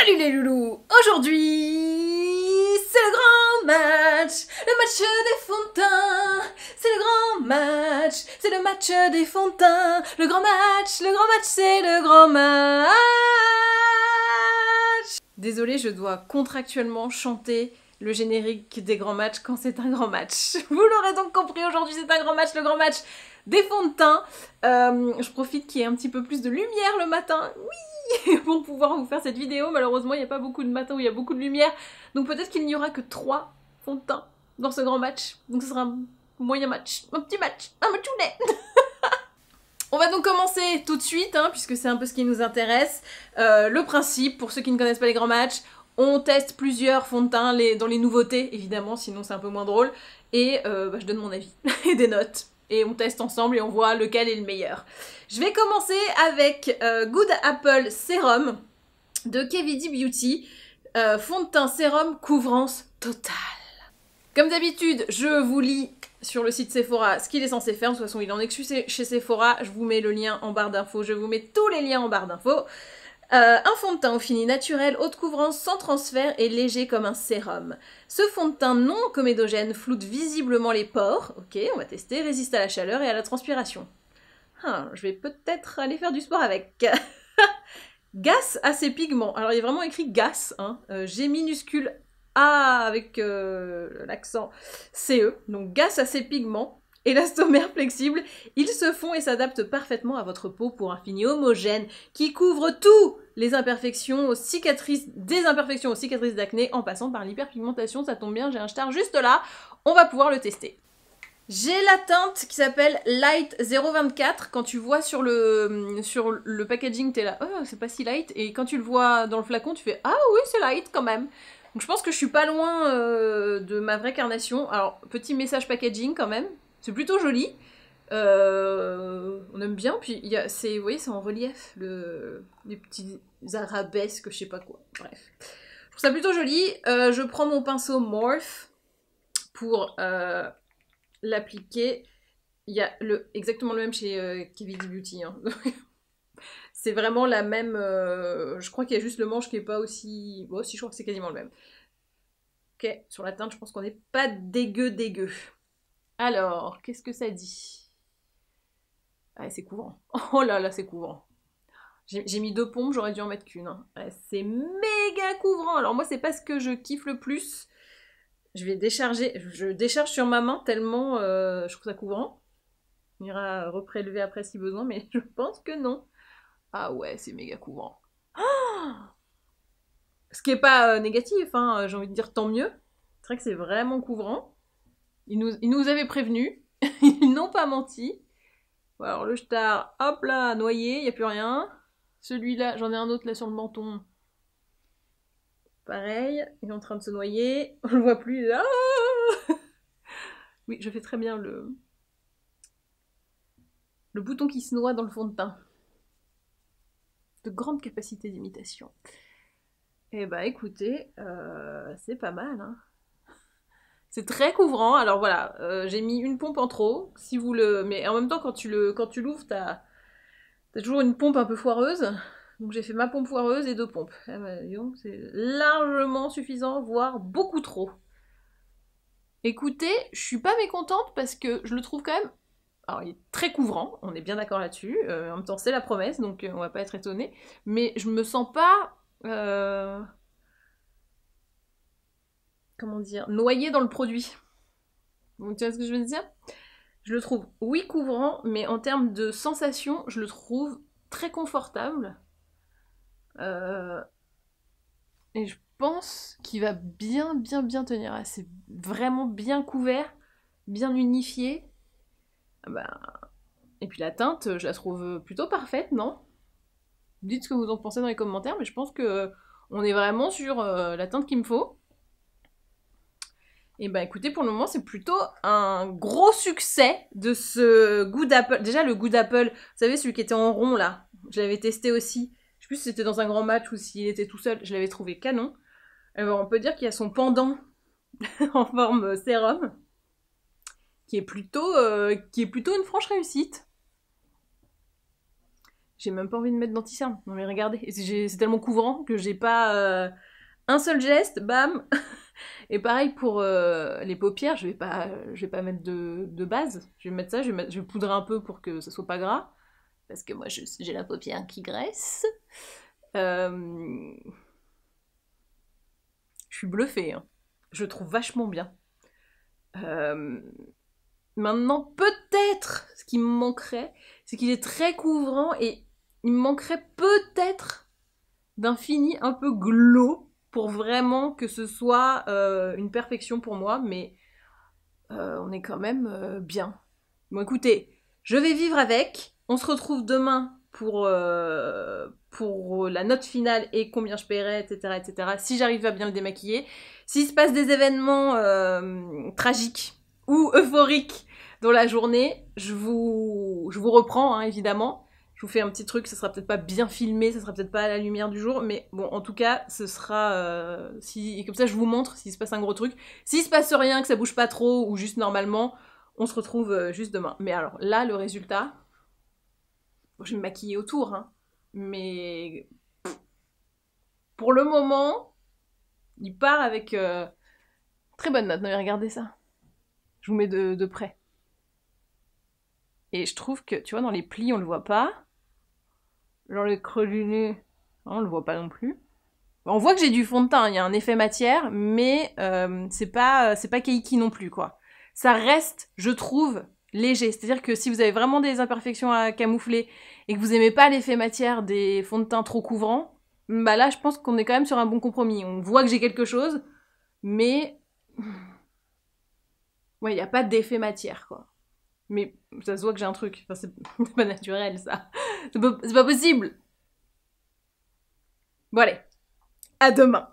Salut les loulous! Aujourd'hui, c'est le grand match! Le match des fonds de teint! C'est le grand match! C'est le match des fonds de teint! Le grand match, c'est le grand match! Désolée, je dois contractuellement chanter le générique des grands matchs quand c'est un grand match. Vous l'aurez donc compris, aujourd'hui c'est un grand match, le grand match des fonds de teint. Je profite qu'il y ait un petit peu plus de lumière le matin. Oui, pour pouvoir vous faire cette vidéo. Malheureusement, il n'y a pas beaucoup de matins où il y a beaucoup de lumière. Donc peut-être qu'il n'y aura que 3 fonds de teint dans ce grand match. Donc ce sera un moyen match, un petit match, un matchounet. On va donc commencer tout de suite, hein, puisque c'est un peu ce qui nous intéresse. Le principe, pour ceux qui ne connaissent pas les grands matchs, on teste plusieurs fonds de teint dans les nouveautés, évidemment, sinon c'est un peu moins drôle. Et je donne mon avis et des notes. Et on teste ensemble et on voit lequel est le meilleur. Je vais commencer avec Good Apple Serum de KVD Beauty. Fond de teint sérum couvrance totale. Comme d'habitude, je vous lis sur le site Sephora ce qu'il est censé faire. De toute façon, il en exclut chez Sephora. Je vous mets le lien en barre d'infos. Je vous mets tous les liens en barre d'infos. Un fond de teint au fini naturel, haute couvrance, sans transfert et léger comme un sérum. Ce fond de teint non comédogène floute visiblement les pores. Ok, on va tester. Résiste à la chaleur et à la transpiration. Je vais peut-être aller faire du sport avec. Gasse à ses pigments. Alors il est vraiment écrit gasse, hein. G minuscule A avec l'accent CE. Donc gasse à ses pigments. Élastomère flexible, ils se font et s'adaptent parfaitement à votre peau pour un fini homogène qui couvre tout, des imperfections aux cicatrices d'acné en passant par l'hyperpigmentation. Ça tombe bien, j'ai un star juste là, on va pouvoir le tester. J'ai la teinte qui s'appelle Light 024. Quand tu vois sur le packaging, t'es là, oh c'est pas si light, et quand tu le vois dans le flacon, tu fais ah oui c'est light quand même. Donc je pense que je suis pas loin de ma vraie carnation. Alors petit message packaging quand même. C'est plutôt joli, on aime bien, puis vous voyez, c'est en relief, les petits arabesques, je sais pas quoi, bref. Je trouve ça plutôt joli, je prends mon pinceau Morph pour l'appliquer. Il y a exactement le même chez KVD Beauty, hein. C'est vraiment la même, je crois qu'il y a juste le manche qui est pas aussi, bon si je crois que c'est quasiment le même. Ok, sur la teinte je pense qu'on n'est pas dégueu. Alors, qu'est-ce que ça dit? Ah, c'est couvrant. Oh là là, c'est couvrant. J'ai mis 2 pompes, j'aurais dû en mettre qu'une. Hein. Ouais, c'est méga couvrant. Alors moi, c'est pas ce que je kiffe le plus. Je vais décharger. Je décharge sur ma main tellement je trouve ça couvrant. On ira reprélever après si besoin, mais je pense que non. Ah ouais, c'est méga couvrant. Oh, ce qui est pas négatif, hein, j'ai envie de dire tant mieux. C'est vrai que c'est vraiment couvrant. Ils nous avaient prévenus, ils n'ont pas menti. Bon, alors le star, hop là, noyé, il n'y a plus rien. Celui-là, j'en ai un autre là sur le menton. Pareil, il est en train de se noyer. On le voit plus. Ah oui, je fais très bien le bouton qui se noie dans le fond de teint. De grande capacité d'imitation. Eh bah écoutez, c'est pas mal, hein. C'est très couvrant, alors voilà, j'ai mis une pompe en trop, si vous mais en même temps quand tu l'ouvres, t'as toujours une pompe un peu foireuse, donc j'ai fait ma pompe foireuse et 2 pompes. Ah bah, disons, c'est largement suffisant, voire beaucoup trop. Écoutez, je suis pas mécontente parce que je le trouve quand même, alors il est très couvrant, on est bien d'accord là-dessus, en même temps c'est la promesse, donc on va pas être étonné, mais je me sens pas... comment dire, noyé dans le produit. Donc, tu vois ce que je veux dire? Je le trouve, oui, couvrant, mais en termes de sensation, je le trouve très confortable. Et je pense qu'il va bien tenir. C'est vraiment bien couvert, bien unifié. Et puis la teinte, je la trouve plutôt parfaite, non? Dites ce que vous en pensez dans les commentaires, mais je pense que on est vraiment sur la teinte qu'il me faut. Et bah écoutez, pour le moment, c'est plutôt un gros succès de ce Good Apple. Déjà, le Good Apple, vous savez, celui qui était en rond, là, je l'avais testé aussi. Je sais plus si c'était dans un grand match ou s'il était tout seul, je l'avais trouvé canon. Alors, on peut dire qu'il y a son pendant en forme sérum, qui est plutôt une franche réussite. J'ai même pas envie de mettre d'anti-cerne. Non mais regardez, c'est tellement couvrant que j'ai pas un seul geste, bam. Et pareil pour les paupières, je vais pas mettre de base. Je vais mettre ça, je vais poudrer un peu pour que ça soit pas gras. Parce que moi j'ai la paupière qui graisse. Je suis bluffée, hein. Je trouve vachement bien. Maintenant, peut-être, ce qui me manquerait, c'est qu'il est très couvrant et il me manquerait peut-être d'un fini un peu glow pour vraiment que ce soit une perfection pour moi, mais on est quand même bien. Bon, écoutez, je vais vivre avec. On se retrouve demain pour la note finale et combien je paierai, etc., etc. Si j'arrive à bien le démaquiller. S'il se passe des événements tragiques ou euphoriques dans la journée, je vous reprends, hein, évidemment. Je vous fais un petit truc, ça sera peut-être pas bien filmé, ça sera peut-être pas à la lumière du jour, mais bon, en tout cas, ce sera... comme ça, je vous montre s'il se passe un gros truc. S'il se passe rien, que ça bouge pas trop, ou juste normalement, on se retrouve juste demain. Mais alors, là, le résultat... Bon, je vais me maquiller autour, hein, mais... Pour le moment, il part avec... très bonne note. Non, mais regardez ça. Je vous mets de près. Et je trouve que, tu vois, dans les plis, on le voit pas. Genre le creux du nez, on le voit pas non plus. On voit que j'ai du fond de teint, il y a un effet matière, mais c'est pas keiki non plus, quoi. Ça reste, je trouve, léger. C'est-à-dire que si vous avez vraiment des imperfections à camoufler et que vous aimez pas l'effet matière des fonds de teint trop couvrants, bah là, je pense qu'on est quand même sur un bon compromis. On voit que j'ai quelque chose, mais... Ouais, il n'y a pas d'effet matière, quoi. Mais ça se voit que j'ai un truc. Enfin, c'est pas naturel, ça. C'est pas possible. Bon, allez. À demain.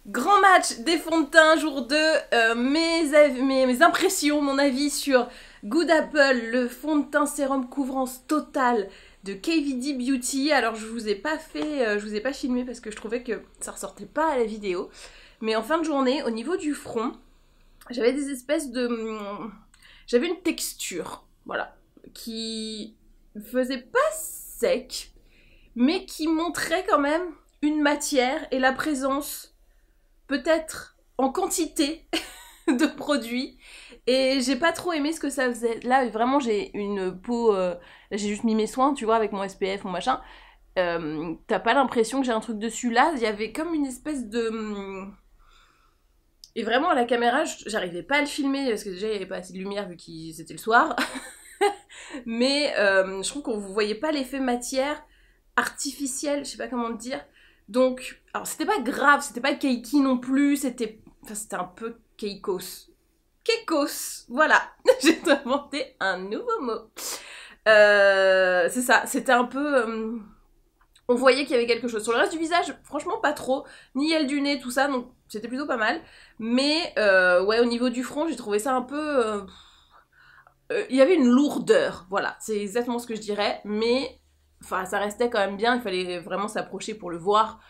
Grand match des fonds de teint, jour 2. Mes impressions, mon avis sur Good Apple, le fond de teint sérum couvrance totale de KVD Beauty. Alors, je vous ai pas filmé parce que je trouvais que ça ressortait pas à la vidéo. Mais en fin de journée, au niveau du front, j'avais des espèces de... J'avais une texture, voilà, qui faisait pas sec, mais qui montrait quand même une matière et la présence, peut-être en quantité, de produits. Et j'ai pas trop aimé ce que ça faisait. Là, vraiment, j'ai une peau... là, j'ai juste mis mes soins, tu vois, avec mon SPF, mon machin. T'as pas l'impression que j'ai un truc dessus. Là, il y avait comme une espèce de... Et vraiment, à la caméra, j'arrivais pas à le filmer, parce que déjà, il n'y avait pas assez de lumière vu que c'était le soir. Mais je trouve qu'on vous voyait pas l'effet matière artificielle, je sais pas comment te dire. Donc, alors c'était pas grave, c'était pas keiki non plus, c'était un peu keikos. Keikos, voilà, j'ai inventé un nouveau mot. C'est ça, c'était un peu... on voyait qu'il y avait quelque chose. Sur le reste du visage, franchement, pas trop. Ni aile du nez, tout ça, donc c'était plutôt pas mal. Mais, ouais, au niveau du front, j'ai trouvé ça un peu... il y avait une lourdeur, voilà. C'est exactement ce que je dirais. Mais, enfin, ça restait quand même bien. Il fallait vraiment s'approcher pour le voir.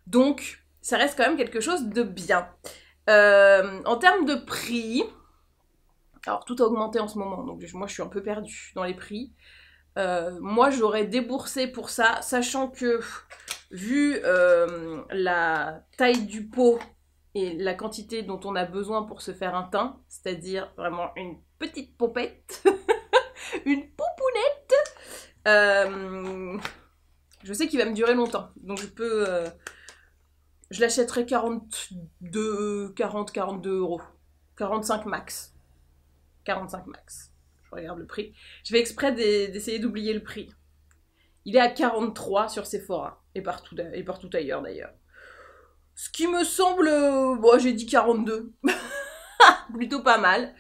Donc, ça reste quand même quelque chose de bien. En termes de prix... Alors, tout a augmenté en ce moment. Donc, moi, je suis un peu perdue dans les prix. Moi j'aurais déboursé pour ça, sachant que vu la taille du pot et la quantité dont on a besoin pour se faire un teint, c'est-à-dire vraiment une petite pompette, une poupounette, je sais qu'il va me durer longtemps, donc je l'achèterai 42 euros, 45 max, 45 max. Regarde le prix. Je fais exprès d'essayer d'oublier le prix. Il est à 43 sur Sephora et partout ailleurs d'ailleurs. Ce qui me semble... bon, j'ai dit 42. Plutôt pas mal.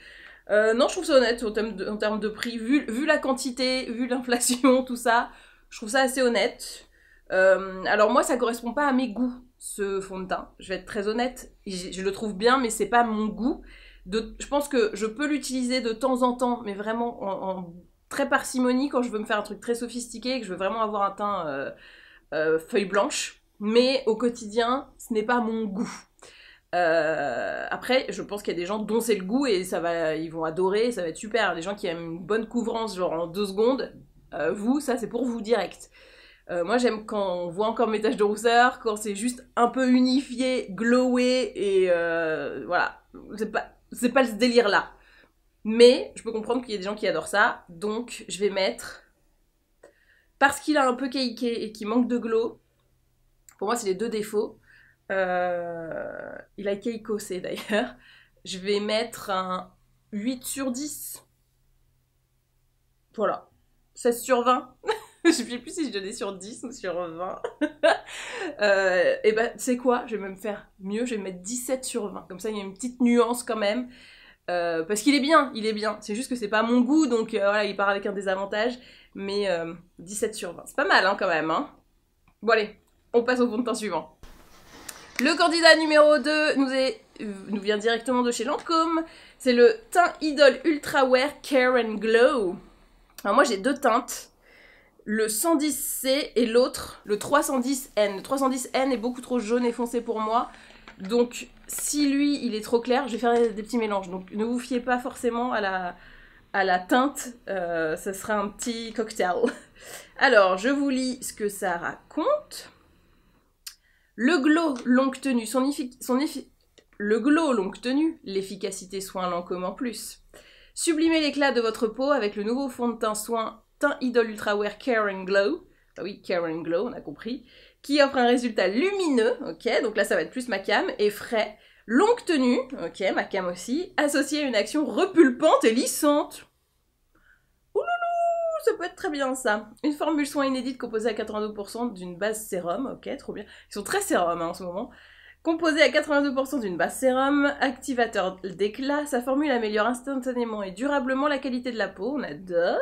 Non, je trouve ça honnête en termes de prix. Vu la quantité, vu l'inflation, tout ça, je trouve ça assez honnête. Alors moi, ça correspond pas à mes goûts, ce fond de teint. Je vais être très honnête. Je le trouve bien, mais c'est pas mon goût. Je pense que je peux l'utiliser de temps en temps, mais vraiment en très parcimonie quand je veux me faire un truc très sophistiqué, que je veux vraiment avoir un teint feuille blanche. Mais au quotidien, ce n'est pas mon goût. Après, je pense qu'il y a des gens dont c'est le goût et ils vont adorer, ça va être super. Les gens qui aiment une bonne couvrance, genre en 2 secondes, ça c'est pour vous direct. Moi j'aime quand on voit encore mes taches de rousseur, quand c'est juste un peu unifié, glowé, et voilà. C'est pas ce délire là. Mais je peux comprendre qu'il y a des gens qui adorent ça, donc je vais mettre, parce qu'il a un peu caïqué et qu'il manque de glow, pour moi c'est les deux défauts, il a caïcosé d'ailleurs, je vais mettre un 8 sur 10. Voilà. 16 sur 20. Je sais plus si je donnais sur 10 ou sur 20. Et bah, tu sais quoi? Je vais même faire mieux, je vais mettre 17 sur 20. Comme ça, il y a une petite nuance quand même. Parce qu'il est bien, il est bien. C'est juste que c'est pas mon goût, donc voilà, il part avec un désavantage. Mais 17 sur 20. C'est pas mal, hein, quand même. Hein. Bon, allez, on passe au fond de teint suivant. Le candidat numéro 2 nous vient directement de chez Lancôme. C'est le teint Idol Ultra Wear Care and Glow. Alors moi j'ai deux teintes, le 110C et l'autre, le 310N. Le 310N est beaucoup trop jaune et foncé pour moi, donc si lui il est trop clair, je vais faire des petits mélanges. Donc ne vous fiez pas forcément à la teinte, ça sera un petit cocktail. Alors je vous lis ce que ça raconte. Le glow longue tenue, le glow longue tenue, l'efficacité soin Lancôme en plus. Sublimez l'éclat de votre peau avec le nouveau fond de teint soin Teint Idol Ultra Wear Care and Glow. Ah oui, Care and Glow, on a compris. Qui offre un résultat lumineux, ok, donc là ça va être plus ma cam, et frais. Longue tenue, ok, ma cam aussi, associé à une action repulpante et lissante. Ouloulou, ça peut être très bien ça. Une formule soin inédite composée à 82% d'une base sérum, ok, trop bien. Ils sont très sérum hein, en ce moment. Composé à 82% d'une base sérum, activateur d'éclat, sa formule améliore instantanément et durablement la qualité de la peau, on adore.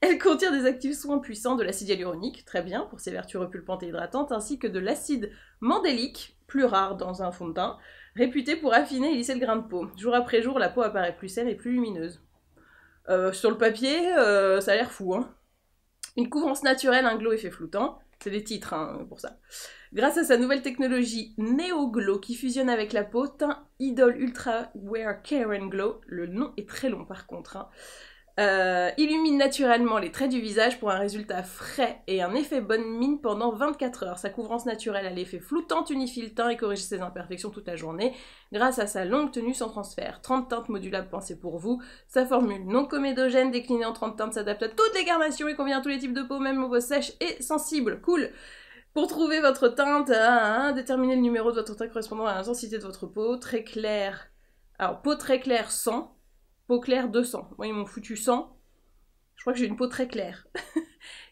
Elle contient des actifs soins puissants de l'acide hyaluronique, très bien pour ses vertus repulpantes et hydratantes, ainsi que de l'acide mandélique, plus rare dans un fond de teint, réputé pour affiner et lisser le grain de peau. Jour après jour, la peau apparaît plus saine et plus lumineuse. Sur le papier, ça a l'air fou, hein. Une couvrance naturelle, un glow effet floutant, c'est des titres hein, pour ça. Grâce à sa nouvelle technologie Neo Glow qui fusionne avec la peau, teint Idol Ultra Wear Care and Glow, le nom est très long par contre, hein. Illumine naturellement les traits du visage pour un résultat frais et un effet bonne mine pendant 24 heures. Sa couvrance naturelle a l'effet floutant, unifie le teint et corrige ses imperfections toute la journée grâce à sa longue tenue sans transfert. 30 teintes modulables pensées pour vous. Sa formule non comédogène déclinée en 30 teintes s'adapte à toutes les carnations et convient à tous les types de peau, même aux peaux sèches et sensibles. Cool! Pour trouver votre teinte, déterminez le numéro de votre teint correspondant à l'intensité de votre peau. Très claire. Alors, peau très claire 100. Peau claire 200. Moi, ils m'ont foutu 100. Je crois que j'ai une peau très claire.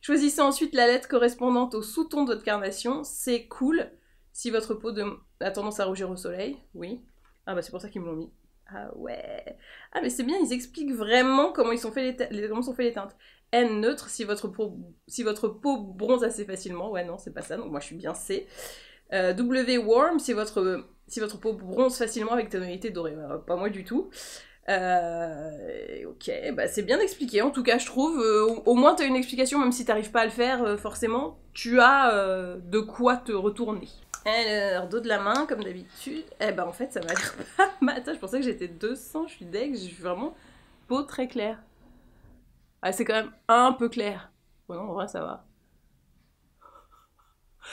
Choisissez ensuite la lettre correspondante au sous-ton de votre carnation. C'est cool si votre peau a tendance à rougir au soleil. Oui. Ah bah c'est pour ça qu'ils me l'ont mis. Ah ouais. Ah mais c'est bien, ils expliquent vraiment comment sont faites les teintes. N neutre si votre peau bronze assez facilement. Ouais non, c'est pas ça, donc moi je suis bien C. W warm si votre peau bronze facilement avec tonalité dorée. Pas moi du tout. Ok, bah c'est bien expliqué en tout cas je trouve, au moins t'as une explication même si t'arrives pas à le faire forcément, tu as de quoi te retourner. Alors, dos de la main comme d'habitude, eh ben en fait ça m'a l'air pas mal, attends, je pensais que j'étais 200, je suis deg, je suis vraiment peau très claire. Ah c'est quand même un peu clair, bon non en vrai ça va.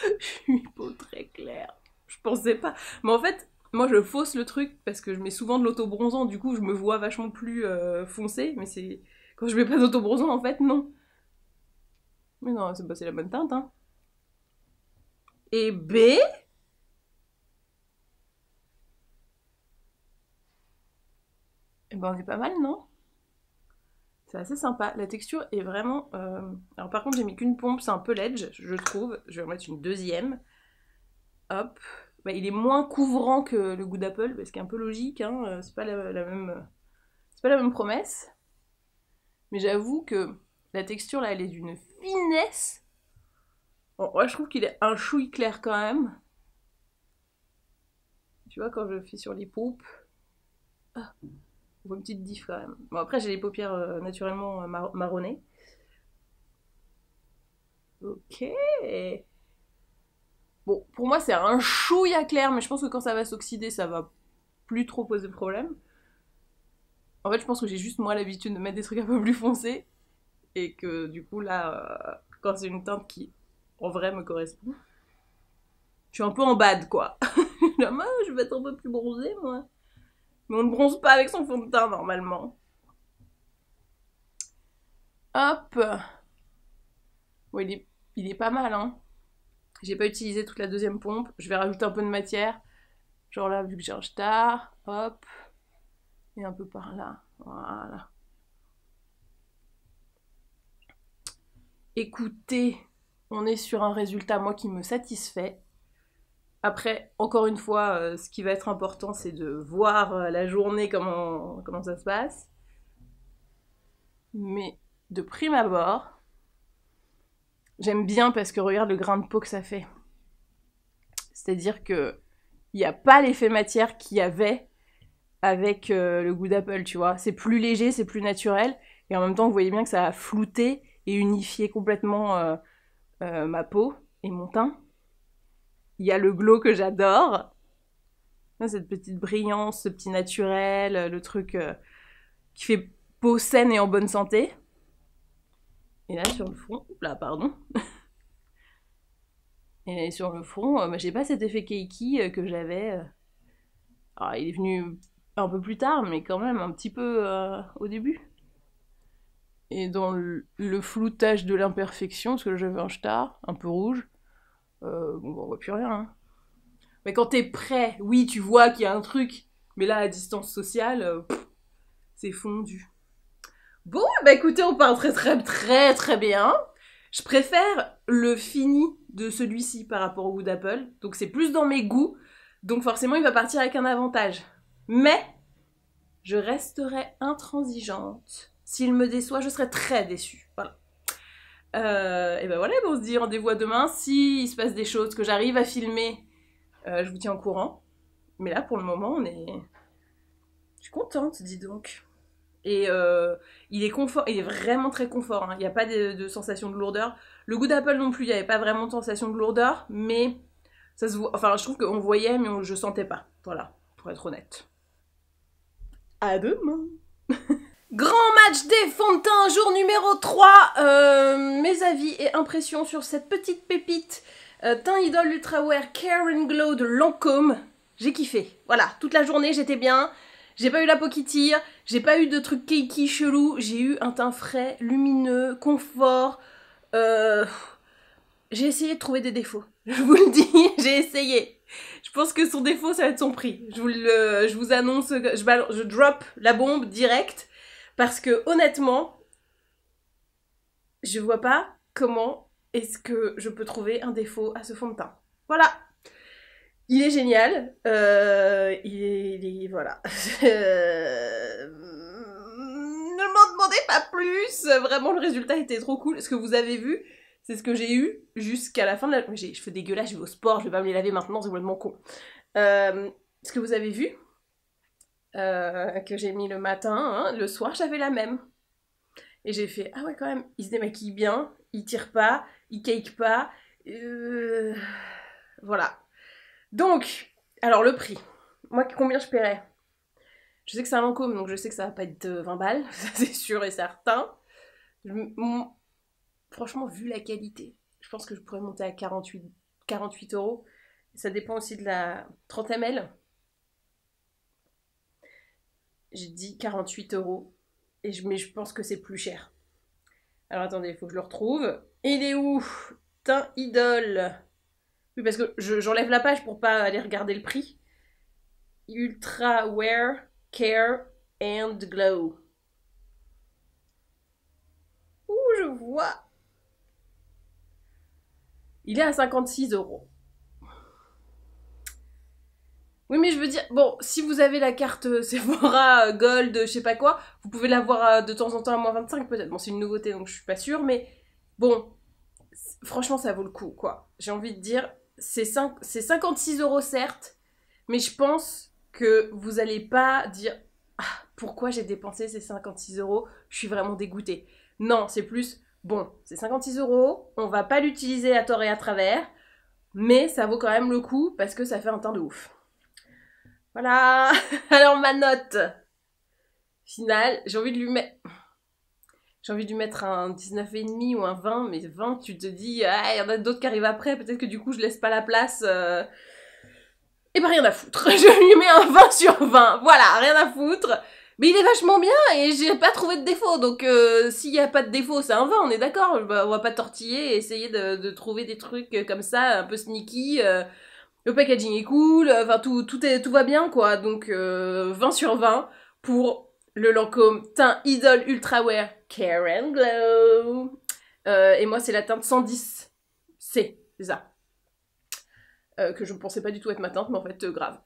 Je suis peau très claire, je pensais pas, mais en fait... Moi, je fausse le truc parce que je mets souvent de l'auto-bronzant, du coup, je me vois vachement plus foncé, mais c'est... Quand je mets pas d'auto-bronzant, en fait, non. Mais non, c'est la bonne teinte, hein. Et B... Eh ben, on est pas mal, non? C'est assez sympa. La texture est vraiment... Alors, par contre, j'ai mis qu'une pompe, c'est un peu ledge, je trouve. Je vais en mettre une deuxième. Hop... Bah, il est moins couvrant que le goût d'Apple, ce qui est un peu logique, hein, c'est pas la même promesse. Mais j'avoue que la texture là, elle est d'une finesse. Bon, ouais, je trouve qu'il est un chouille clair quand même. Tu vois, quand je fais sur les paupières, on voit une petite diff quand même. Bon, après, j'ai les paupières naturellement marronnées. Ok. Bon, pour moi, c'est un chouïa clair, mais je pense que quand ça va s'oxyder, ça va plus trop poser de problème. En fait, je pense que j'ai juste moi l'habitude de mettre des trucs un peu plus foncés. Et que du coup, là, quand c'est une teinte qui en vrai me correspond. Je suis un peu en bad, quoi. Je vais être un peu plus bronzée, moi. Mais on ne bronze pas avec son fond de teint, normalement. Hop. Bon, il est pas mal, hein. J'ai pas utilisé toute la deuxième pompe. Je vais rajouter un peu de matière. Genre là, vu que j'ai un star. Hop. Et un peu par là. Voilà. Écoutez, on est sur un résultat, moi, qui me satisfait. Après, encore une fois, ce qui va être important, c'est de voir la journée, comment ça se passe. Mais de prime abord, j'aime bien parce que regarde le grain de peau que ça fait. C'est-à-dire que il n'y a pas l'effet matière qu'il y avait avec le goût d'Apple, tu vois. C'est plus léger, c'est plus naturel. Et en même temps, vous voyez bien que ça a flouté et unifié complètement ma peau et mon teint. Il y a le glow que j'adore. Cette petite brillance, ce petit naturel, le truc qui fait peau saine et en bonne santé. Et là, sur le front... Là, pardon. Et sur le front, j'ai pas cet effet keiki que j'avais. Alors, il est venu un peu plus tard, mais quand même un petit peu au début. Et dans le floutage de l'imperfection, parce que là j'avais un star, un peu rouge, bon, on voit plus rien. Hein. Mais quand t'es prêt, oui, tu vois qu'il y a un truc, mais là, à distance sociale, c'est fondu. Bon, bah écoutez, on part très très très très bien. Je préfère le fini de celui-ci par rapport au goût d'Apple, donc c'est plus dans mes goûts, donc forcément il va partir avec un avantage. Mais je resterai intransigeante. S'il me déçoit, je serai très déçue. Voilà. Et ben voilà, on se dit rendez-vous à demain. S'il se passe des choses, que j'arrive à filmer, je vous tiens au courant. Mais là, pour le moment, je suis contente, dis donc. Et il est vraiment très confort. Hein. Il n'y a pas de sensation de lourdeur. Le goût d'Apple non plus, il n'y avait pas vraiment de sensation de lourdeur, mais ça se voit. Enfin, je trouve qu'on voyait, mais je sentais pas. Voilà, pour être honnête. À demain. Grand match des fonds de teint, jour numéro 3. Mes avis et impressions sur cette petite pépite teint Idol Ultra Wear Care and Glow de Lancôme. J'ai kiffé. Voilà, toute la journée j'étais bien. J'ai pas eu la peau qui tire, j'ai pas eu de trucs cakey chelou. J'ai eu un teint frais, lumineux, confort. J'ai essayé de trouver des défauts. Je vous le dis, j'ai essayé. Je pense que son défaut, ça va être son prix. Je vous annonce, je drop la bombe direct. Parce que honnêtement, je vois pas comment est-ce que je peux trouver un défaut à ce fond de teint. Voilà. Il est génial. Voilà. Ne m'en demandez pas plus. Vraiment, le résultat était trop cool. Ce que vous avez vu, c'est ce que j'ai eu jusqu'à la fin de la... J'ai les cheveux dégueulasses, je vais au sport, je vais pas me les laver maintenant, c'est complètement con. Ce que vous avez vu, que j'ai mis le matin, hein, le soir j'avais la même. Et j'ai fait, ah ouais quand même, il se démaquille bien, il tire pas, il cake pas, voilà. Donc, alors le prix, moi combien je paierais? Je sais que c'est un Lancôme, donc je sais que ça va pas être 20 balles, ça c'est sûr et certain. Franchement, vu la qualité, je pense que je pourrais monter à 48 €. Ça dépend aussi de la 30 ml. J'ai dit 48 €. Mais je pense que c'est plus cher. Alors attendez, il faut que je le retrouve. Il est où? Teint Idol. Oui, parce que j'enlève la page pour pas aller regarder le prix. Ultra Wear Care and Glow. Ouh, je vois. Il est à 56 €. Oui, mais je veux dire, bon, si vous avez la carte Sephora Gold, je sais pas quoi, vous pouvez l'avoir de temps en temps à moins 25 peut-être. Bon, c'est une nouveauté, donc je suis pas sûre, mais bon, franchement, ça vaut le coup, quoi. J'ai envie de dire, c'est 56 € certes, mais je pense que vous allez pas dire ah, pourquoi j'ai dépensé ces 56 €, je suis vraiment dégoûtée. Non, c'est plus, bon, c'est 56 €, on va pas l'utiliser à tort et à travers, mais ça vaut quand même le coup parce que ça fait un teint de ouf. Voilà. Alors ma note finale, j'ai envie de lui mettre... J'ai envie de lui mettre un 19,5 ou un 20, mais 20, tu te dis, ah, il y en a d'autres qui arrivent après, peut-être que du coup, je laisse pas la place. Et ben rien à foutre. Je lui mets un 20 sur 20. Voilà, rien à foutre. Mais il est vachement bien et j'ai pas trouvé de défaut. Donc s'il y a pas de défaut, c'est un 20, on est d'accord. On va pas tortiller et essayer de trouver des trucs comme ça, un peu sneaky. Le packaging est cool, enfin tout va bien quoi. Donc 20 sur 20 pour le Lancôme teint Idol Ultra Wear Care and Glow. Et moi c'est la teinte 110C, c'est ça. Que je ne pensais pas du tout être ma teinte, mais en fait grave.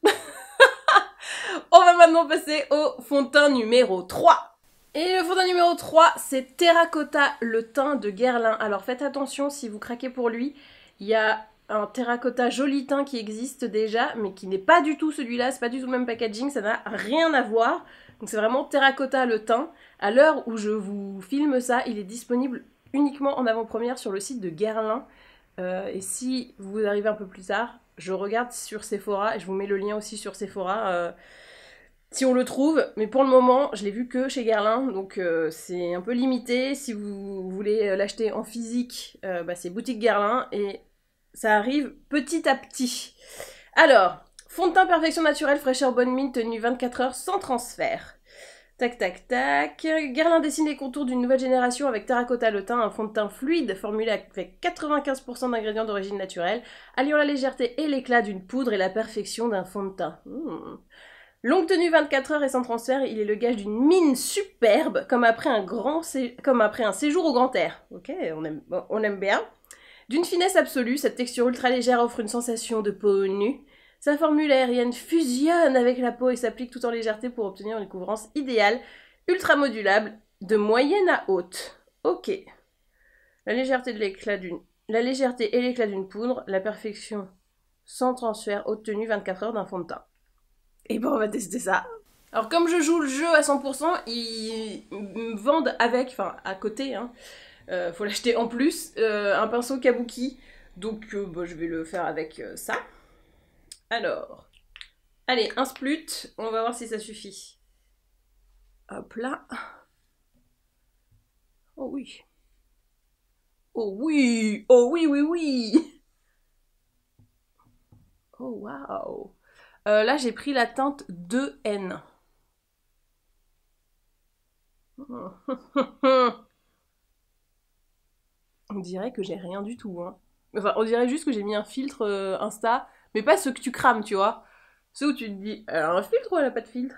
On va maintenant passer au fond de teint numéro 3. Et le fond de teint numéro 3, c'est Terracotta, le teint de Guerlain. Alors faites attention, si vous craquez pour lui, il y a un terracotta joli teint qui existe déjà, mais qui n'est pas du tout celui-là, c'est pas du tout le même packaging, ça n'a rien à voir. Donc c'est vraiment Terracotta le teint. À l'heure où je vous filme ça, il est disponible uniquement en avant-première sur le site de Guerlain. Et si vous arrivez un peu plus tard, je regarde sur Sephora, et je vous mets le lien aussi sur Sephora, si on le trouve. Mais pour le moment, je l'ai vu que chez Guerlain, donc c'est un peu limité. Si vous voulez l'acheter en physique, c'est boutique Guerlain, et ça arrive petit à petit. Alors, fond de teint perfection naturelle, fraîcheur bonne mine, tenue 24 heures sans transfert. Tac, tac, tac. Guerlain dessine les contours d'une nouvelle génération avec Terracotta le teint, un fond de teint fluide formulé avec 95% d'ingrédients d'origine naturelle, alliant la légèreté et l'éclat d'une poudre et la perfection d'un fond de teint. Longue tenue 24 heures et sans transfert, il est le gage d'une mine superbe, comme après un séjour au grand air. Ok, on aime bien. D'une finesse absolue, cette texture ultra légère offre une sensation de peau nue. Sa formule aérienne fusionne avec la peau et s'applique tout en légèreté pour obtenir une couvrance idéale, ultra modulable, de moyenne à haute. Ok. La légèreté et l'éclat d'une poudre, la perfection sans transfert, haute tenue 24 heures d'un fond de teint. Et bon, on va tester ça. Alors comme je joue le jeu à 100%, ils me vendent avec, enfin à côté, hein, faut l'acheter en plus, un pinceau kabuki. Donc je vais le faire avec ça. Alors, allez, un splut, on va voir si ça suffit. Hop là. Oh oui. Oh oui. Oh oui, oui, oui. Oh waouh. Là, j'ai pris la teinte 2N. On dirait que j'ai rien du tout, hein. Enfin, on dirait juste que j'ai mis un filtre Insta, mais pas ceux que tu crames, tu vois. Ceux où tu te dis, elle a un filtre ou elle a pas de filtre?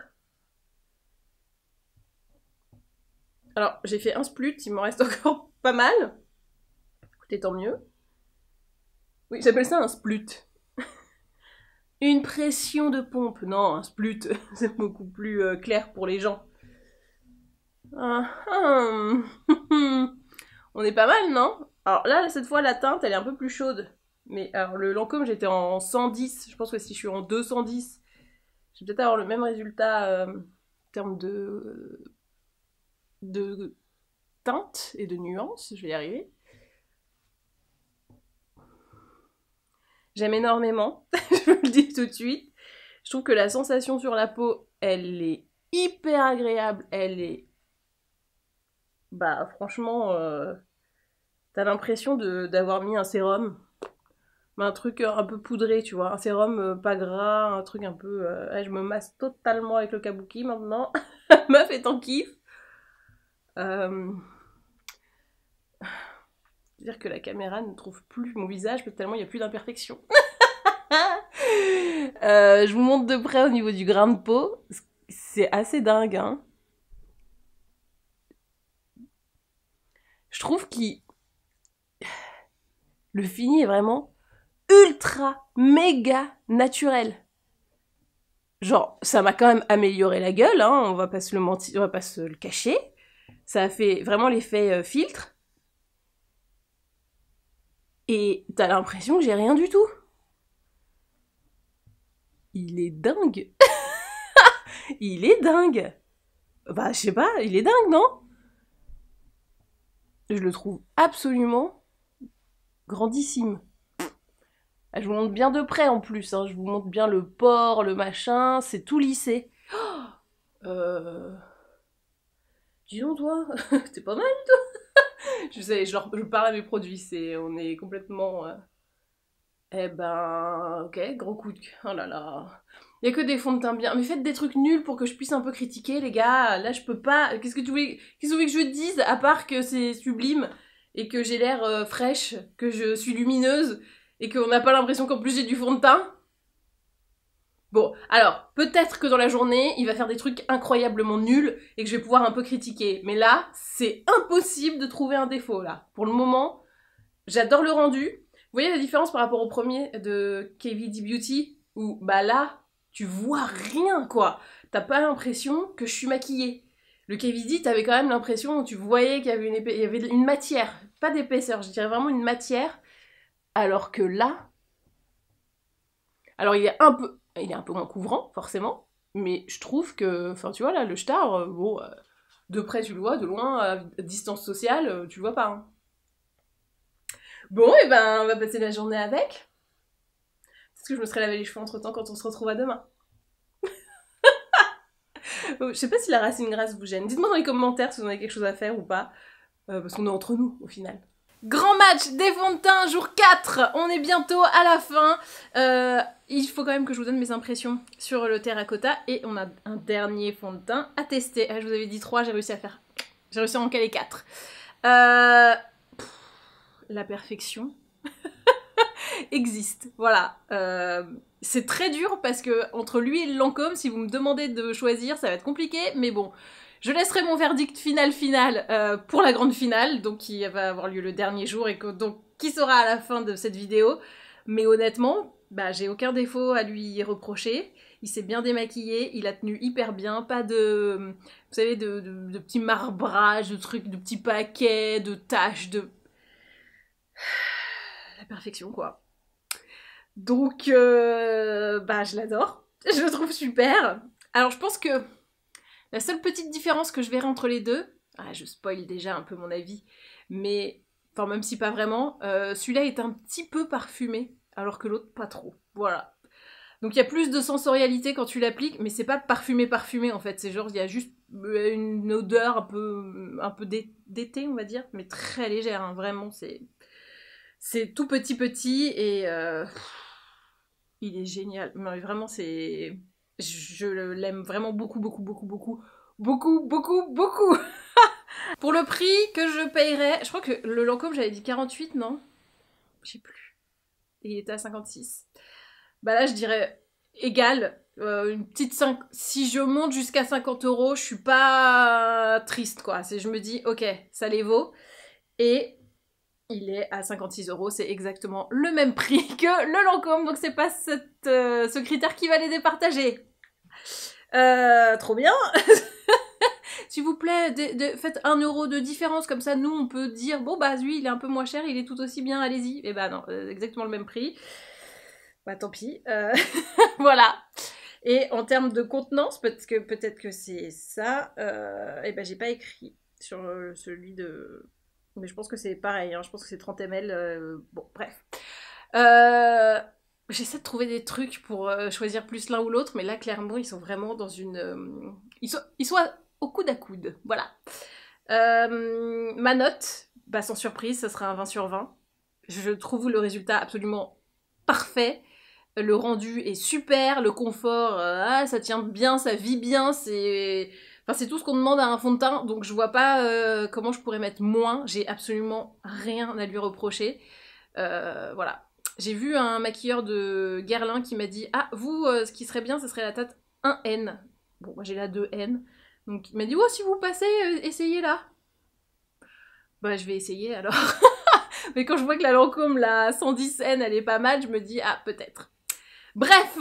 Alors, j'ai fait un splut, il m'en reste encore pas mal. Écoutez, tant mieux. Oui, j'appelle ça un splut. Une pression de pompe. Non, un splut, c'est beaucoup plus clair pour les gens. On est pas mal, non? Alors là, cette fois, la teinte, elle est un peu plus chaude. Mais alors, le Lancôme, j'étais en 110. Je pense que si je suis en 210, je vais peut-être avoir le même résultat en termes de teinte et de nuances. Je vais y arriver. J'aime énormément, je vous le dis tout de suite. Je trouve que la sensation sur la peau, elle est hyper agréable. Elle est... Bah franchement, t'as l'impression d'avoir mis un sérum. Un truc un peu poudré, tu vois. Un sérum pas gras, un truc un peu... je me masse totalement avec le kabuki maintenant. Meuf est en kiff. Dire que la caméra ne trouve plus mon visage, parce que tellement il n'y a plus d'imperfections. Je vous montre de près au niveau du grain de peau. C'est assez dingue, hein. Je trouve que le fini est vraiment ultra méga naturel. Genre, ça m'a quand même amélioré la gueule, hein, on va pas se le mentir, on va pas se le cacher. Ça a fait vraiment l'effet filtre. Et t'as l'impression que j'ai rien du tout. Il est dingue. Il est dingue. Bah, je sais pas, il est dingue, non? Je le trouve absolument grandissime. Je vous montre bien de près en plus, hein. Je vous montre bien le port, le machin, c'est tout lissé. dis donc toi, t'es pas mal toi. Je sais, je parle à mes produits, on est complètement... Eh ben, ok, gros coup de cœur, oh là là. Y a que des fonds de teint bien, mais faites des trucs nuls pour que je puisse un peu critiquer les gars, là je peux pas... Qu'est-ce que tu voulais que je te dise, à part que c'est sublime, et que j'ai l'air fraîche, que je suis lumineuse, et qu'on n'a pas l'impression qu'en plus j'ai du fond de teint? Bon, alors, peut-être que dans la journée, il va faire des trucs incroyablement nuls et que je vais pouvoir un peu critiquer. Mais là, c'est impossible de trouver un défaut, là. Pour le moment, j'adore le rendu. Vous voyez la différence par rapport au premier de KVD Beauty? Où, bah là, tu vois rien, quoi. T'as pas l'impression que je suis maquillée. Le KVD, t'avais quand même l'impression, tu voyais qu'il y avait il y avait une matière. Pas d'épaisseur, je dirais vraiment une matière. Alors que là... Alors il est un peu moins couvrant, forcément, mais je trouve que, enfin tu vois là, le star, bon, de près tu le vois, de loin, à distance sociale, tu le vois pas. Hein. Bon, et ben on va passer la journée avec. Parce que je me serais lavé les cheveux entre temps quand on se retrouve à demain. Je sais pas si la racine grasse vous gêne. Dites-moi dans les commentaires si vous avez quelque chose à faire ou pas. Parce qu'on est entre nous au final. Grand match des fonds de teint, jour 4. On est bientôt à la fin. Il faut quand même que je vous donne mes impressions sur le terracotta. Et on a un dernier fond de teint à tester. Ah, je vous avais dit 3, j'ai réussi à en caler 4. La perfection existe. Voilà. C'est très dur parce que entre lui et le Lancôme, si vous me demandez de choisir, ça va être compliqué. Mais bon... Je laisserai mon verdict final pour la grande finale, donc qui va avoir lieu le dernier jour et donc qui sera à la fin de cette vidéo. Mais honnêtement, bah, j'ai aucun défaut à lui reprocher. Il s'est bien démaquillé, il a tenu hyper bien, pas de, vous savez, de petits marbrages, de trucs, de petits paquets, de taches, de... La perfection, quoi. Donc, bah, je l'adore. Je le trouve super. Alors, je pense que la seule petite différence que je verrai entre les deux, je spoil déjà un peu mon avis, mais, enfin même si pas vraiment, celui-là est un petit peu parfumé, alors que l'autre pas trop, voilà. Donc il y a plus de sensorialité quand tu l'appliques, mais c'est pas parfumé en fait, c'est genre il y a juste une odeur un peu d'été on va dire, mais très légère, hein, vraiment, c'est tout petit et il est génial, mais vraiment c'est... Je l'aime vraiment beaucoup. Pour le prix que je payerais, je crois que le Lancôme j'avais dit 48, non? Je sais plus. Et il était à 56. Bah là je dirais égal. Une petite 5... Si je monte jusqu'à 50 €, je suis pas triste quoi. Je me dis ok, ça les vaut. Et il est à 56 €, c'est exactement le même prix que le Lancôme, donc c'est pas ce critère qui va les départager. Trop bien. S'il vous plaît, faites 1 € de différence, comme ça nous on peut dire bon bah lui il est un peu moins cher, il est tout aussi bien, allez-y. Et bah non, exactement le même prix. Bah tant pis. Voilà. Et en termes de contenance, parce que peut-être que c'est ça, et ben j'ai pas écrit sur celui de... Mais je pense que c'est pareil, hein, je pense que c'est 30 ml, bon bref. J'essaie de trouver des trucs pour choisir plus l'un ou l'autre, mais là clairement ils sont vraiment dans une... Ils sont au coude à coude, voilà. Ma note, bah sans surprise, ça sera un 20 sur 20. Je trouve le résultat absolument parfait. Le rendu est super, le confort, ça tient bien, ça vit bien, c'est... Enfin, c'est tout ce qu'on demande à un fond de teint, donc je vois pas comment je pourrais mettre moins. J'ai absolument rien à lui reprocher. Voilà. J'ai vu un maquilleur de Guerlain qui m'a dit « Ah, vous, ce qui serait bien, ce serait la teinte 1N. » Bon, moi j'ai la 2N. Donc il m'a dit « Oh, si vous passez, essayez là. » Bah, je vais essayer alors. Mais quand je vois que la Lancôme, la 110N, elle est pas mal, je me dis « Ah, peut-être. » Bref,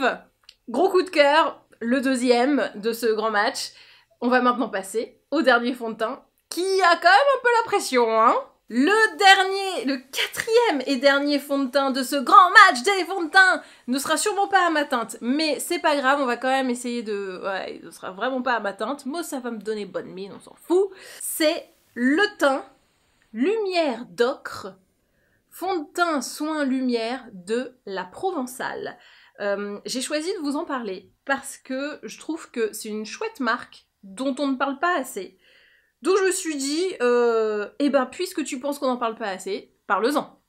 gros coup de cœur, le deuxième de ce grand match. On va maintenant passer au dernier fond de teint, qui a quand même un peu la pression, hein. Le quatrième et dernier fond de teint de ce grand match des fonds de teint ne sera sûrement pas à ma teinte, mais c'est pas grave, on va quand même essayer de... Ouais, ce sera vraiment pas à ma teinte, moi ça va me donner bonne mine, on s'en fout. C'est le teint Lumière d'ocre, fond de teint soin lumière de la Provençale. J'ai choisi de vous en parler parce que je trouve que c'est une chouette marque dont on ne parle pas assez. Donc je me suis dit, eh ben puisque tu penses qu'on n'en parle pas assez, parle-en.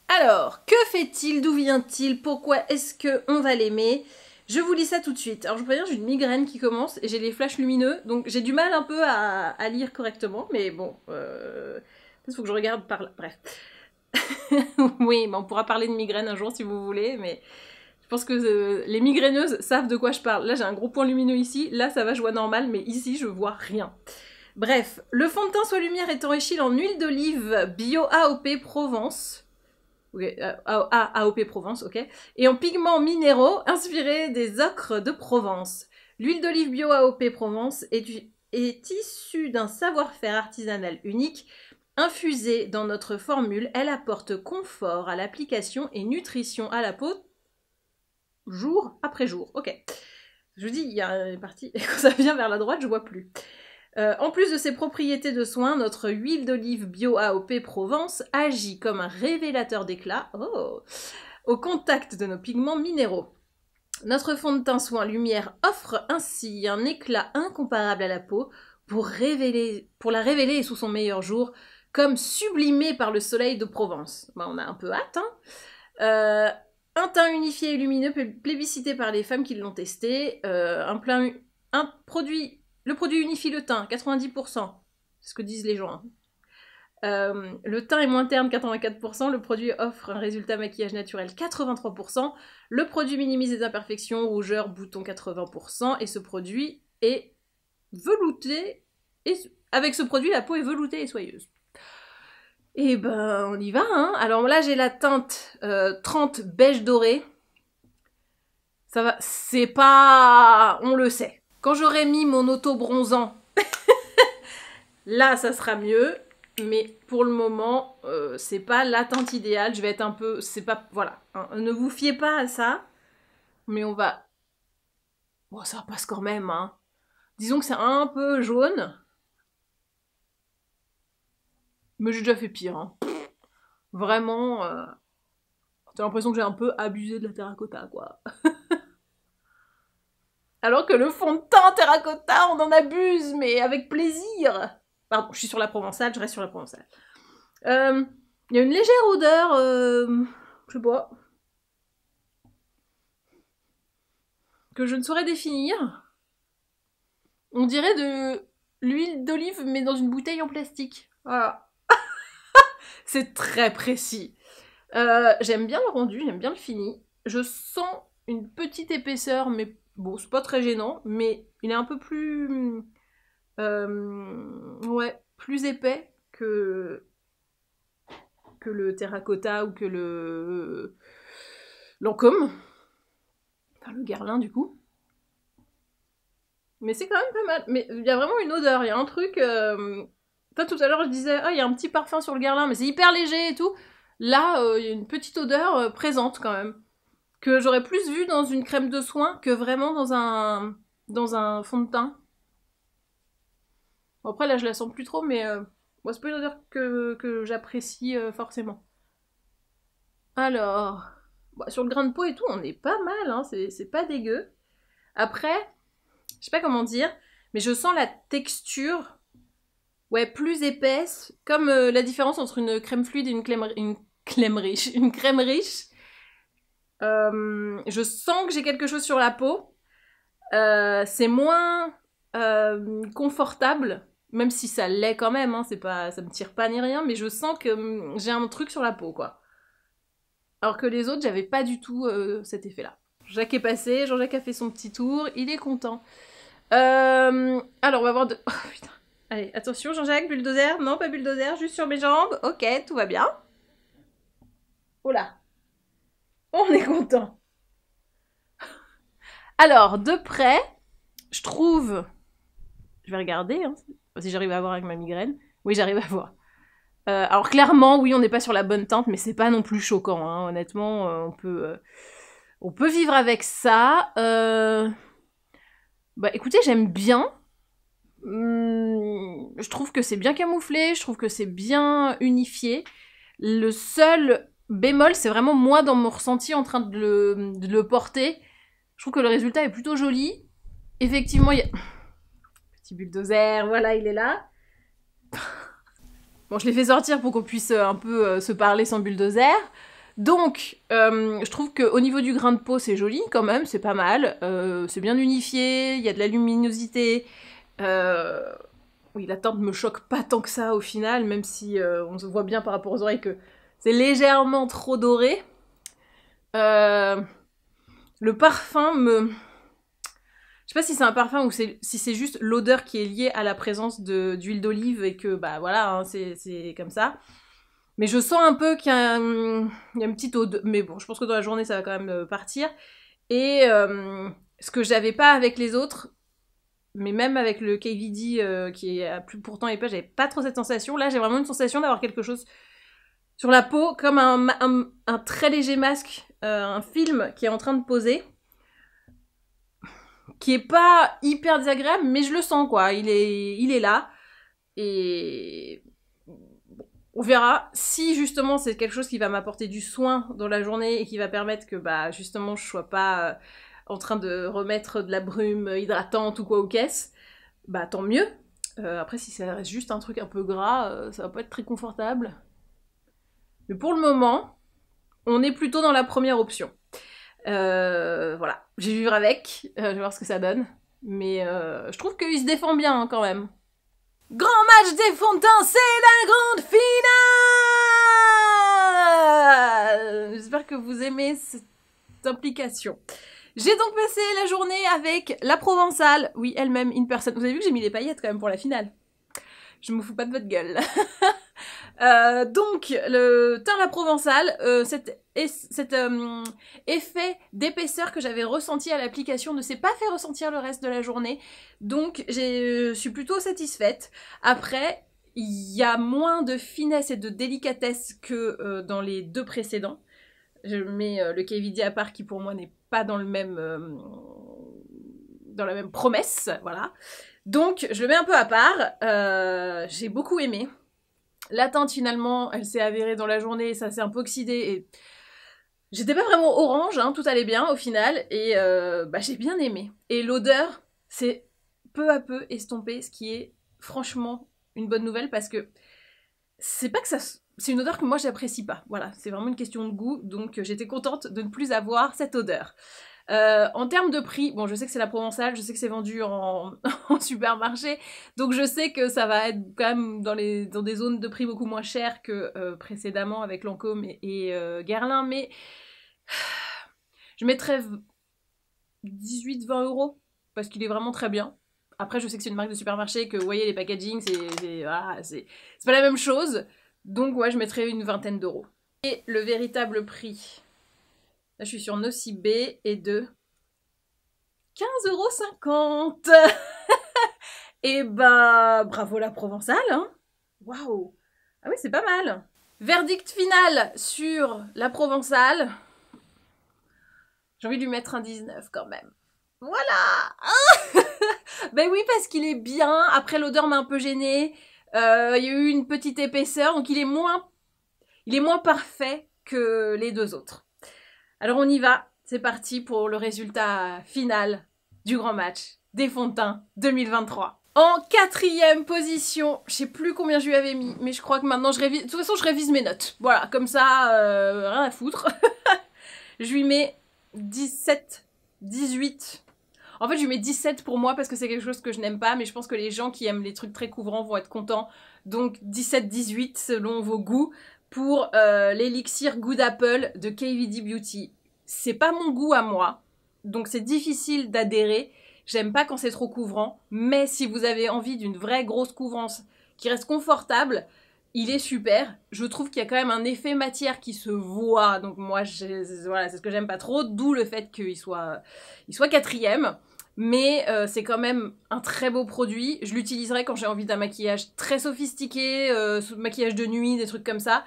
Alors, que fait-il? D'où vient-il? Pourquoi est-ce qu'on va l'aimer? Je vous lis ça tout de suite. Alors je vous préviens, j'ai une migraine qui commence et j'ai les flashs lumineux, donc j'ai du mal un peu à lire correctement, mais bon, il faut que je regarde par là. Bref. Oui, mais on pourra parler de migraine un jour si vous voulez, mais je pense que les migraineuses savent de quoi je parle. Là j'ai un gros point lumineux ici, là ça va, je vois normal, mais ici je vois rien. Bref, le fond de teint Soie Lumière est enrichi en huile d'olive bio AOP Provence. Okay, AOP Provence, ok. Et en pigments minéraux inspirés des ocres de Provence. L'huile d'olive bio AOP Provence est issue d'un savoir-faire artisanal unique. Infusée dans notre formule, elle apporte confort à l'application et nutrition à la peau jour après jour. Ok. Je vous dis, il y a une partie, et quand ça vient vers la droite, je vois plus. En plus de ses propriétés de soins, notre huile d'olive bio AOP Provence agit comme un révélateur d'éclat au contact de nos pigments minéraux. Notre fond de teint Soin Lumière offre ainsi un éclat incomparable à la peau pour la révéler sous son meilleur jour, comme sublimée par le soleil de Provence. Bah, on a un peu hâte, hein. Un teint unifié et lumineux plébiscité par les femmes qui l'ont testé. Le produit unifie le teint, 90%. C'est ce que disent les gens. Le teint est moins terne, 84%. Le produit offre un résultat maquillage naturel, 83%. Le produit minimise les imperfections, rougeurs, boutons, 80%. Et ce produit est velouté. Et avec ce produit, la peau est veloutée et soyeuse. Et ben, on y va, hein. Alors là, j'ai la teinte 30 beige doré. Ça va, c'est pas... On le sait. Quand j'aurai mis mon auto-bronzant, là, ça sera mieux. Mais pour le moment, c'est pas la teinte idéale. Je vais être un peu... C'est pas... Voilà. Hein, ne vous fiez pas à ça. Mais on va... Bon, ça passe quand même, hein. Disons que c'est un peu jaune. Mais j'ai déjà fait pire, hein. Vraiment... J'ai l'impression que j'ai un peu abusé de la terracotta, quoi. Alors que le fond de teint terracotta, on en abuse, mais avec plaisir. Pardon, je suis sur la provençale, je reste sur la provençale. Il y a une légère odeur, je sais pas, que je ne saurais définir. On dirait de l'huile d'olive, mais dans une bouteille en plastique. Voilà. C'est très précis. J'aime bien le rendu, j'aime bien le fini. Je sens une petite épaisseur, mais bon, c'est pas très gênant, mais il est un peu plus... ouais, plus épais que le terracotta ou que le Lancôme. Enfin, le Guerlain, du coup. Mais c'est quand même pas mal. Mais il y a vraiment une odeur, il y a un truc... Toi, tout à l'heure, je disais, il y a un petit parfum sur le Guerlain, mais c'est hyper léger et tout. Là, il y a une petite odeur présente, quand même. Que j'aurais plus vu dans une crème de soin que vraiment dans un fond de teint. Bon, après, là, je la sens plus trop, mais bon, c'est pas une odeur que j'apprécie forcément. Alors, bah, sur le grain de peau et tout, on est pas mal, hein, c'est pas dégueu. Après, je sais pas comment dire, mais je sens la texture, ouais, plus épaisse, comme la différence entre une crème fluide et une crème riche. Une crème riche. Je sens que j'ai quelque chose sur la peau. C'est moins confortable, même si ça l'est quand même, hein, c'est pas, ça me tire pas ni rien, mais je sens que j'ai un truc sur la peau, quoi. Alors que les autres, j'avais pas du tout cet effet-là. Jacques est passé, Jean-Jacques a fait son petit tour, il est content. Alors, on va voir de... Oh putain. Allez, attention, Jean-Jacques, bulldozer. Non, pas bulldozer, juste sur mes jambes. Ok, tout va bien. Oh là. On est content. Alors, de près, je trouve... Je vais regarder, hein, si j'arrive à voir avec ma migraine. Oui, j'arrive à voir. Alors clairement, oui, on n'est pas sur la bonne teinte, mais c'est pas non plus choquant, hein. Honnêtement, on peut vivre avec ça. Bah écoutez, j'aime bien. Je trouve que c'est bien camouflé, je trouve que c'est bien unifié. Le seul bémol, c'est vraiment moi dans mon ressenti en train de le porter. Je trouve que le résultat est plutôt joli. Effectivement, il y a... Petit bulldozer, voilà, il est là. Bon, je l'ai fait sortir pour qu'on puisse un peu se parler sans bulldozer. Donc, je trouve qu'au niveau du grain de peau, c'est joli quand même, c'est pas mal. C'est bien unifié, il y a de la luminosité. Oui, la teinte me choque pas tant que ça au final, même si on se voit bien par rapport aux oreilles que c'est légèrement trop doré. Le parfum me... Je sais pas si c'est un parfum ou si c'est juste l'odeur qui est liée à la présence d'huile d'olive et que, bah voilà, hein, c'est comme ça. Mais je sens un peu qu'il y a une petite odeur. Mais bon, je pense que dans la journée, ça va quand même partir. Et ce que j'avais pas avec les autres, mais même avec le KVD qui est pourtant épais, j'avais pas trop cette sensation. Là, j'ai vraiment une sensation d'avoir quelque chose sur la peau, comme un très léger masque, un film qui est en train de poser, qui est pas hyper désagréable, mais je le sens, quoi. Il est là. Et on verra si justement c'est quelque chose qui va m'apporter du soin dans la journée et qui va permettre que bah justement je sois pas en train de remettre de la brume hydratante ou quoi aux caisses. Bah tant mieux. Après si ça reste juste un truc un peu gras, ça va pas être très confortable. Mais pour le moment, on est plutôt dans la première option. Voilà, je vais vivre avec, je vais voir ce que ça donne. Mais je trouve qu'il se défend bien hein, quand même. Grand match des fonds de teint, c'est la grande finale! J'espère que vous aimez cette implication. J'ai donc passé la journée avec la Provençale, oui, elle-même, in person. Vous avez vu que j'ai mis les paillettes quand même pour la finale. Je me fous pas de votre gueule. Donc, le teint la Provençale, cet effet d'épaisseur que j'avais ressenti à l'application ne s'est pas fait ressentir le reste de la journée. Donc, je suis plutôt satisfaite. Après, il y a moins de finesse et de délicatesse que dans les deux précédents. Je mets le KVD à part qui pour moi n'est pas dans le même... dans la même promesse, voilà. Donc, je le mets un peu à part. J'ai beaucoup aimé. La teinte, finalement, elle s'est avérée dans la journée, ça s'est un peu oxydé et... J'étais pas vraiment orange, hein, tout allait bien au final, et bah, j'ai bien aimé. Et l'odeur, c'est peu à peu estompé, ce qui est franchement une bonne nouvelle, parce que c'est pas que ça... C'est une odeur que moi j'apprécie pas, voilà, c'est vraiment une question de goût, donc j'étais contente de ne plus avoir cette odeur. En termes de prix, bon je sais que c'est la Provençale, je sais que c'est vendu en supermarché, donc je sais que ça va être quand même dans des zones de prix beaucoup moins chères que précédemment avec Lancôme et Guerlain, mais je mettrais 18-20 € parce qu'il est vraiment très bien. Après je sais que c'est une marque de supermarché, que vous voyez les packaging, c'est pas la même chose, donc ouais je mettrais une vingtaine d'euros. Et le véritable prix... Là, je suis sur Nocibé et de 15,50 €. Et bah, bravo la Provençale, hein. Waouh. Ah oui, c'est pas mal. Verdict final sur la Provençale. J'ai envie de lui mettre un 19 quand même. Voilà. Ben oui, parce qu'il est bien. Après, l'odeur m'a un peu gênée. Il y a eu une petite épaisseur, donc il est moins parfait que les deux autres. Alors on y va, c'est parti pour le résultat final du grand match des fonds de teint 2023. En 4e position, je sais plus combien je lui avais mis, mais je crois que maintenant je révise. De toute façon, je révise mes notes. Voilà, comme ça, rien à foutre. Je lui mets 17, 18. En fait, je lui mets 17 pour moi parce que c'est quelque chose que je n'aime pas, mais je pense que les gens qui aiment les trucs très couvrants vont être contents. Donc 17, 18 selon vos goûts. Pour l'élixir Good Apple de KVD Beauty. C'est pas mon goût à moi, donc c'est difficile d'adhérer. J'aime pas quand c'est trop couvrant, mais si vous avez envie d'une vraie grosse couvrance qui reste confortable, il est super. Je trouve qu'il y a quand même un effet matière qui se voit, donc moi, voilà, c'est ce que j'aime pas trop, d'où le fait qu'il soit 4e. Mais c'est quand même un très beau produit. Je l'utiliserai quand j'ai envie d'un maquillage très sophistiqué, maquillage de nuit, des trucs comme ça.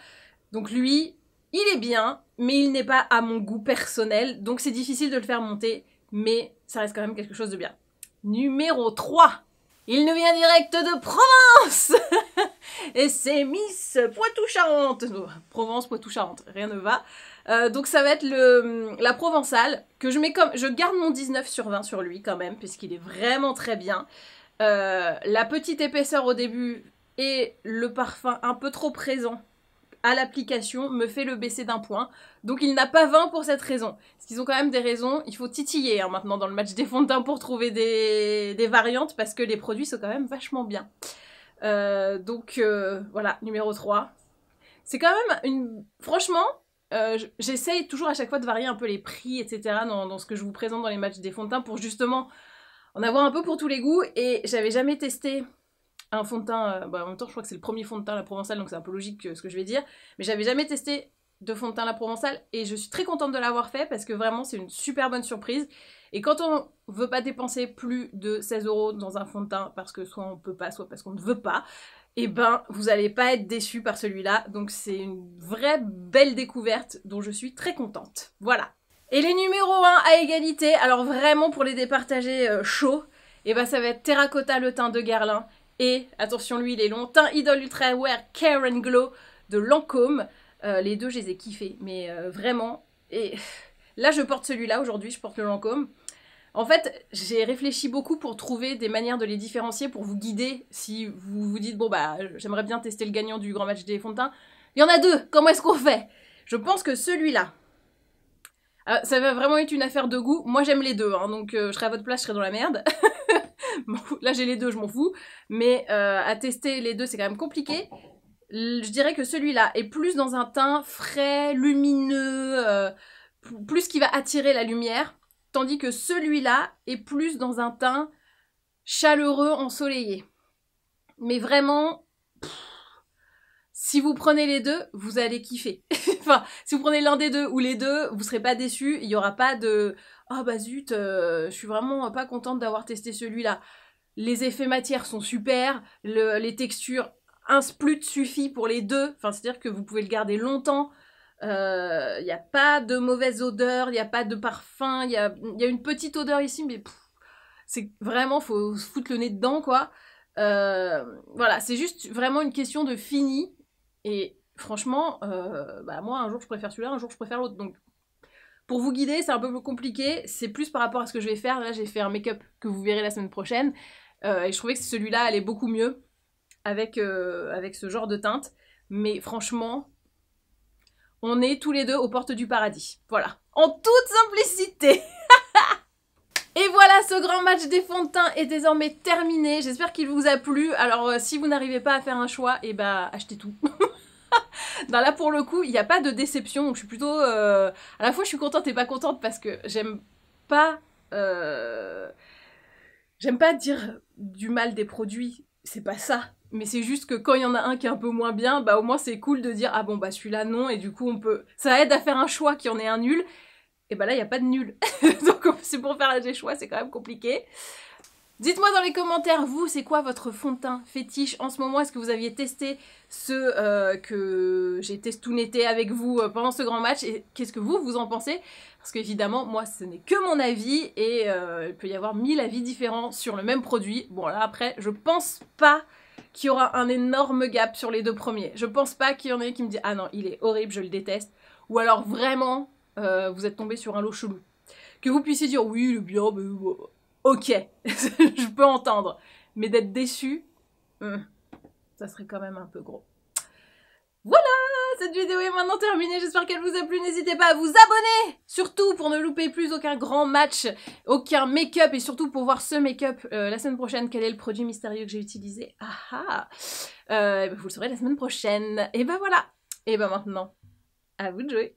Donc lui, il est bien, mais il n'est pas à mon goût personnel. Donc c'est difficile de le faire monter, mais ça reste quand même quelque chose de bien. Numéro 3. Il nous vient direct de Provence. Et c'est Miss Poitou-Charentes. Provence, Poitou-Charentes, rien ne va. Donc ça va être la Provençale, que je mets comme... Je garde mon 19 sur 20 sur lui quand même, puisqu'il est vraiment très bien. La petite épaisseur au début, et le parfum un peu trop présent à l'application me fait le baisser d'un point. Donc il n'a pas 20 pour cette raison. Parce qu'ils ont quand même des raisons, il faut titiller hein, maintenant dans le match des fonds de teint pour trouver des variantes, parce que les produits sont quand même vachement bien. Voilà, numéro 3. C'est quand même une... Franchement, j'essaye toujours à chaque fois de varier un peu les prix, etc. dans ce que je vous présente dans les matchs des fonds de teint pour justement en avoir un peu pour tous les goûts. Et j'avais jamais testé un fond de teint... en même temps, je crois que c'est le premier fond de teint La Provençale, donc c'est un peu logique ce que je vais dire. Mais j'avais jamais testé de fond de teint La Provençale et je suis très contente de l'avoir fait parce que vraiment c'est une super bonne surprise. Et quand on veut pas dépenser plus de 16 € dans un fond de teint parce que soit on peut pas, soit parce qu'on ne veut pas, et ben vous allez pas être déçus par celui-là. Donc c'est une vraie belle découverte dont je suis très contente. Voilà. Et les numéros 1 à égalité, alors vraiment pour les départager chauds, et ben ça va être Terracotta le teint de Guerlain et, attention lui il est long, teint Idol Ultra Wear Care and Glow de Lancôme. Les deux je les ai kiffés, mais vraiment. Et là je porte celui-là aujourd'hui, je porte le Lancôme. En fait, j'ai réfléchi beaucoup pour trouver des manières de les différencier, pour vous guider si vous vous dites, bon bah, j'aimerais bien tester le gagnant du grand match des fonds de teint. Il y en a deux, comment est-ce qu'on fait? Je pense que celui-là, ça va vraiment être une affaire de goût. Moi j'aime les deux, hein, donc je serais à votre place, je serais dans la merde. Bon, là j'ai les deux, je m'en fous. Mais à tester les deux, c'est quand même compliqué. Je dirais que celui-là est plus dans un teint frais, lumineux, plus qui va attirer la lumière. Tandis que celui-là est plus dans un teint chaleureux, ensoleillé. Mais vraiment, si vous prenez les deux, vous allez kiffer. Enfin, si vous prenez l'un des deux ou les deux, vous serez pas déçus. Il y aura pas de « Ah bah zut, je suis vraiment pas contente d'avoir testé celui-là ». Les effets matière sont super, les textures, un splut suffit pour les deux. Enfin, c'est-à-dire que vous pouvez le garder longtemps. Il n'y a pas de mauvaise odeur, il n'y a pas de parfum, il y a une petite odeur ici, mais c'est vraiment, faut se foutre le nez dedans, quoi. Voilà, c'est juste vraiment une question de fini. Et franchement, moi, un jour je préfère celui-là, un jour je préfère l'autre. Donc, pour vous guider, c'est un peu plus compliqué. C'est plus par rapport à ce que je vais faire. Là, j'ai fait un make-up que vous verrez la semaine prochaine. Et je trouvais que celui-là allait beaucoup mieux avec ce genre de teinte. Mais franchement, on est tous les deux aux portes du paradis. Voilà. En toute simplicité. Et voilà, ce grand match des fonds de teint est désormais terminé. J'espère qu'il vous a plu. Alors, si vous n'arrivez pas à faire un choix, et bah, achetez tout. Non, là, pour le coup, il n'y a pas de déception. Donc, je suis plutôt... à la fois, je suis contente et pas contente parce que j'aime pas dire du mal des produits. C'est pas ça. Mais c'est juste que quand il y en a un qui est un peu moins bien, bah au moins c'est cool de dire « Ah bon, bah celui-là, non. » Et du coup, on peut... Ça aide à faire un choix qui en est un nul. Et bah là, il n'y a pas de nul. Donc, c'est pour faire des choix, c'est quand même compliqué. Dites-moi dans les commentaires, vous, c'est quoi votre fond de teint fétiche en ce moment? Est-ce que vous aviez testé ceux que j'ai testouneté avec vous pendant ce grand match? Et qu'est-ce que vous en pensez? Parce qu'évidemment, moi, ce n'est que mon avis et il peut y avoir 1000 avis différents sur le même produit. Bon, là, après, je pense pas qu'il y aura un énorme gap sur les deux premiers. Je pense pas qu'il y en ait qui me dit « Ah non, il est horrible, je le déteste. » Ou alors, vraiment, vous êtes tombé sur un lot chelou. Que vous puissiez dire « Oui, il est bien, mais... » Ok, je peux entendre, mais d'être déçu, ça serait quand même un peu gros. Voilà, cette vidéo est maintenant terminée, j'espère qu'elle vous a plu, n'hésitez pas à vous abonner, surtout pour ne louper plus aucun grand match, aucun make-up, et surtout pour voir ce make-up la semaine prochaine, quel est le produit mystérieux que j'ai utilisé. Vous le saurez la semaine prochaine, et bah voilà, et bah maintenant, à vous de jouer.